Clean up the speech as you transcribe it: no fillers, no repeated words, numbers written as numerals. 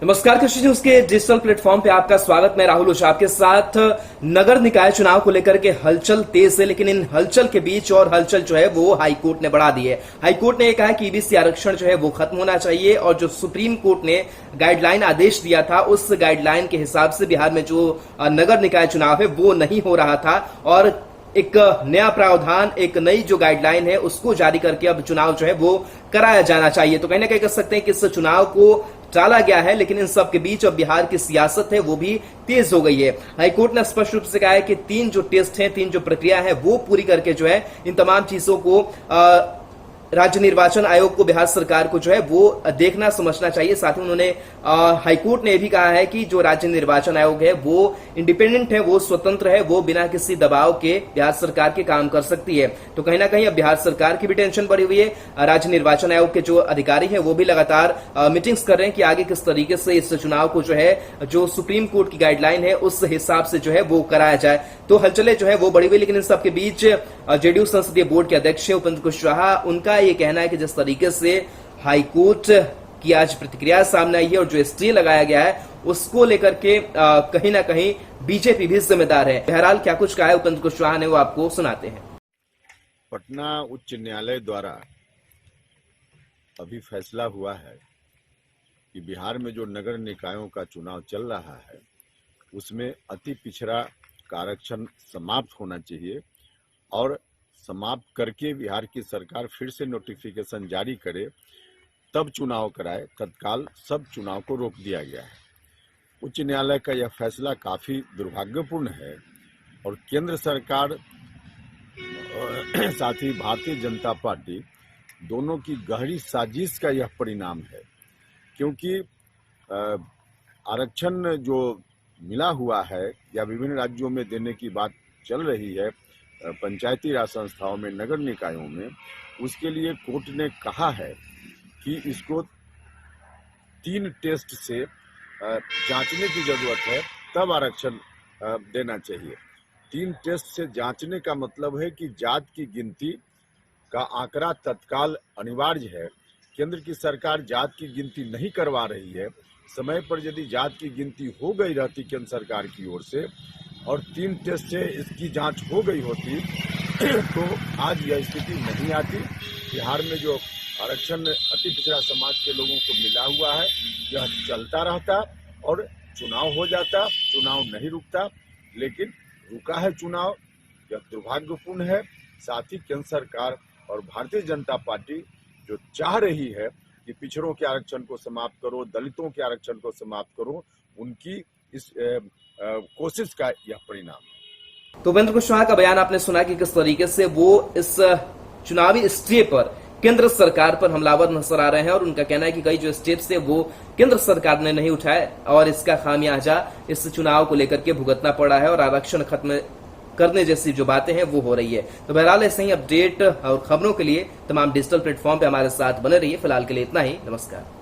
नमस्कार, कृषि न्यूज के डिजिटल प्लेटफॉर्म पे आपका स्वागत। मैं राहुल ओझा आपके साथ। नगर निकाय चुनाव को लेकर के हलचल तेज है, लेकिन इन हलचल के बीच और हलचल जो है वो हाईकोर्ट ने बढ़ा दी है। हाईकोर्ट ने यह कहा कि ईबीसी आरक्षण जो है वो खत्म होना चाहिए और जो सुप्रीम कोर्ट ने गाइडलाइन आदेश दिया था उस गाइडलाइन के हिसाब से बिहार में जो नगर निकाय चुनाव है वो नहीं हो रहा था और एक नया प्रावधान, एक नई जो गाइडलाइन है उसको जारी करके अब चुनाव जो है वो कराया जाना चाहिए। तो कहीं ना कहीं कह सकते हैं कि इस चुनाव को टाला गया है, लेकिन इन सब के बीच अब बिहार की सियासत है वो भी तेज हो गई है। हाईकोर्ट ने स्पष्ट रूप से कहा है कि 3 जो टेस्ट हैं, 3 जो प्रक्रिया है वो पूरी करके जो है इन तमाम चीजों को राज्य निर्वाचन आयोग को, बिहार सरकार को जो है वो देखना समझना चाहिए। साथ ही उन्होंने हाईकोर्ट ने भी कहा है कि जो राज्य निर्वाचन आयोग है वो इंडिपेंडेंट है, वो स्वतंत्र है, वो बिना किसी दबाव के बिहार सरकार के काम कर सकती है। तो कहीं ना कहीं अब बिहार सरकार की भी टेंशन बढ़ी हुई है। राज्य निर्वाचन आयोग के जो अधिकारी हैं वो भी लगातार मीटिंग्स कर रहे हैं कि आगे किस तरीके से इस चुनाव को जो है, जो सुप्रीम कोर्ट की गाइडलाइन है उस हिसाब से जो है वो कराया जाए। तो हलचलें जो है वो बढ़ी हुई, लेकिन इन सबके बीच जेडीयू संसदीय बोर्ड के अध्यक्ष उपेंद्र कुशवाहा, उनका ये कहना है कि जिस तरीके से हाईकोर्ट की आज प्रतिक्रिया सामने आई है और जो स्टे लगाया गया है उसको लेकर के कहीं ना कहीं बीजेपी भी जिम्मेदार है। बहरहाल क्या कुछ कहा है उपेंद्र कुशवाहा ने वो आपको सुनाते हैं। पटना उच्च न्यायालय द्वारा अभी फैसला हुआ है कि बिहार में जो नगर निकायों का चुनाव चल रहा है उसमें अति पिछड़ा का आरक्षण समाप्त होना चाहिए और समाप्त करके बिहार की सरकार फिर से नोटिफिकेशन जारी करे तब चुनाव कराए। तत्काल सब चुनाव को रोक दिया गया है। उच्च न्यायालय का यह फैसला काफी दुर्भाग्यपूर्ण है और केंद्र सरकार साथ ही भारतीय जनता पार्टी दोनों की गहरी साजिश का यह परिणाम है, क्योंकि आरक्षण जो मिला हुआ है या विभिन्न राज्यों में देने की बात चल रही है पंचायती राज संस्थाओं में, नगर निकायों में, उसके लिए कोर्ट ने कहा है कि इसको 3 टेस्ट से जांचने की जरूरत है, तब आरक्षण देना चाहिए। 3 टेस्ट से जांचने का मतलब है कि जात की गिनती का आंकड़ा तत्काल अनिवार्य है। केंद्र की सरकार जात की गिनती नहीं करवा रही है। समय पर यदि जात की गिनती हो गई रहती केंद्र सरकार की ओर से और 3 टेस्ट से इसकी जांच हो गई होती तो आज यह स्थिति नहीं आती। बिहार में जो आरक्षण अति पिछड़ा समाज के लोगों को मिला हुआ है यह चलता रहता और चुनाव हो जाता, चुनाव नहीं रुकता, लेकिन रुका है चुनाव। यह दुर्भाग्यपूर्ण है। साथ ही केंद्र सरकार और भारतीय जनता पार्टी जो चाह रही है कि पिछड़ों के आरक्षण को समाप्त करो, दलितों के आरक्षण को समाप्त करो, उनकी इस कोशिश का यह परिणाम है। तो उपेंद्र कुशवाहा का बयान आपने सुना कि किस तरीके से वो इस चुनावी स्टे पर केंद्र सरकार पर हमलावर नजर आ रहे हैं और उनका कहना है कि कई जो स्टेप्स है वो केंद्र सरकार ने नहीं उठाए और इसका खामियाजा इस चुनाव को लेकर के भुगतना पड़ा है और आरक्षण खत्म करने जैसी जो बातें हैं वो हो रही है। तो बहरहाल ऐसे ही अपडेट और खबरों के लिए तमाम डिजिटल प्लेटफॉर्म पे हमारे साथ बने रहिए। फिलहाल के लिए इतना ही। नमस्कार।